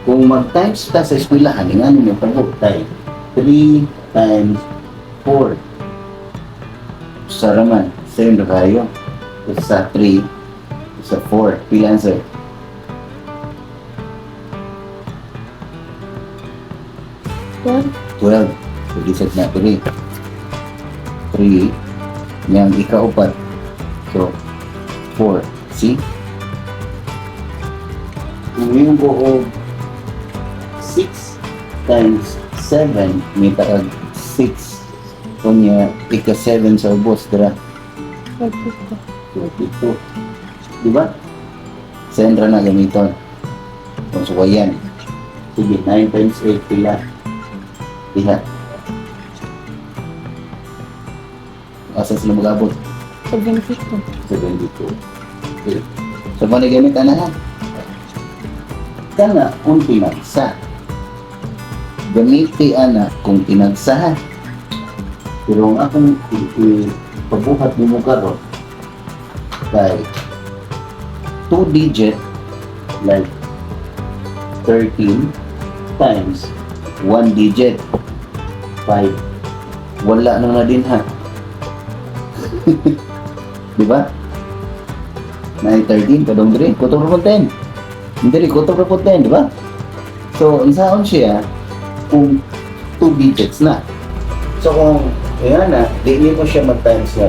Kung mag-times ka sa eskwelahan, nga nyo pag tayo. 3 times 4. Sa raman, same na kayo. Sa 3, sa 4. Pila answer? 12. So, reset na 3. 3. Yang ika-upat. So, 4. See? Kung yung buo 6 times 7, may taag 6. Kunya, ika-7 sa ubos, dira. 22. Diba? Sendra na gamiton. Kung suwayan. Sige, 9 times 8 pila. Diha. Asa sila mag-abot? 72. 72. Okay. So, panagamit na ha? Kana kung pinagsa. Gamiti ana kung pinagsahan. Pero ang akong pabuhat mo karon kay 2 digit like 13 times 1 digit 5. Wala na din ha. Diba? 9, 13, kadong diri, kutong 10. Hindi rin, kutong 10, diba? So, unsaon siya kung 2 digits na. So, kung yan na, di mo siya mag-times na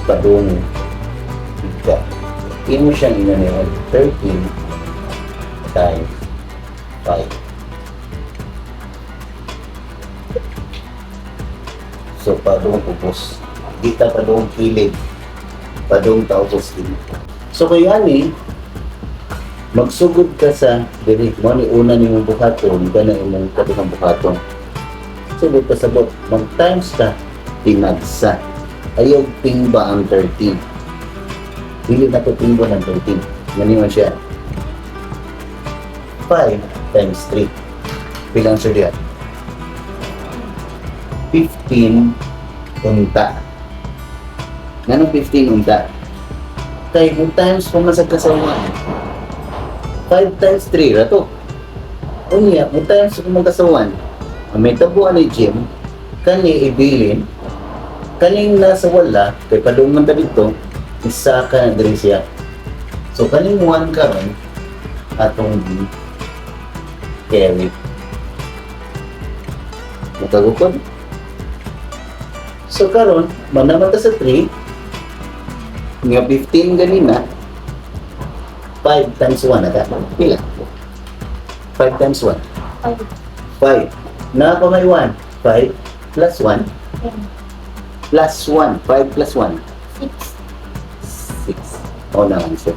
padung ika. Di mo siyang inaniwan 13 times 5. So, padung upos. Di ka padung kilid. Padung taupos din. So, kaya ni, magsugod ka sa diri mo ni una ni mong buhaton, ka na imong katong buhaton. Sugod ka sa bot, mag-times ka, pinagsa. Ayaw tingba ang 13. Dili na to tingba ng 13. Maniwan siya. 5 times 3. Pilang sir diyan? 15 unta. Nanong 15 unta? Kaya kung times pumasag ka sa 1, 5 times 3 rato. Unya, kung times pumasag ka sa 1, ang may tabuan ni Jim, kanya ibilin, kanyang nasa wala, kay palungan ta dito, isa ka na din siya. So, kanyang 1 karon atong carry. Magkagukod. So, karon manaman ta sa 3, nga 15 ganina, 5 times 1 na ka. Pila? 5 times 1. 5. Na pa may 1. 5 plus 1. Plus 1. 5 plus 1. 6. O na ang answer.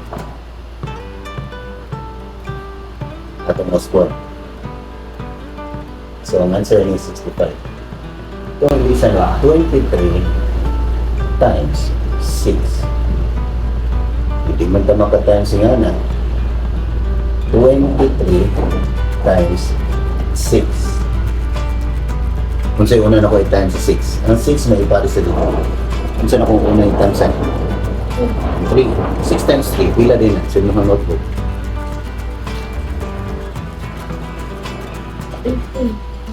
Atong mo score. So, ang answer ni 65. Ito ang isa na 23 times 6. Hindi man tama ka times nga na 23 times 6. Kung sa'yo una na ko i-times sa 6. Ang 6 may ipari sa dito. Kung sa'yo na kung una i-times sa 3. 6 times 3. Pila din na. Sa mga notebook.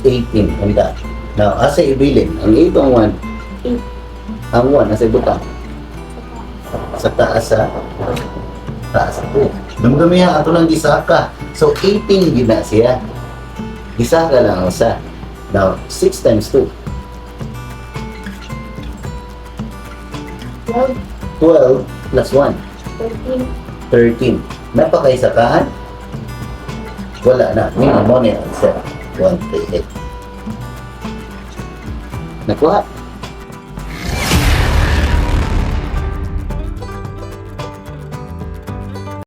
18. Handa. Now, asa ibilin? Ang 8 ang 1. Ang 1 nasa ibutang. Sa taas sa taas ako. Damdamihan ato lang gisaka. So 18 gina siya. Gisaka lang sa. Now 6 times 2. 12 plus 1. 13. Napakaisakahan? Wala na. May mo na answer. 138. Nakuha?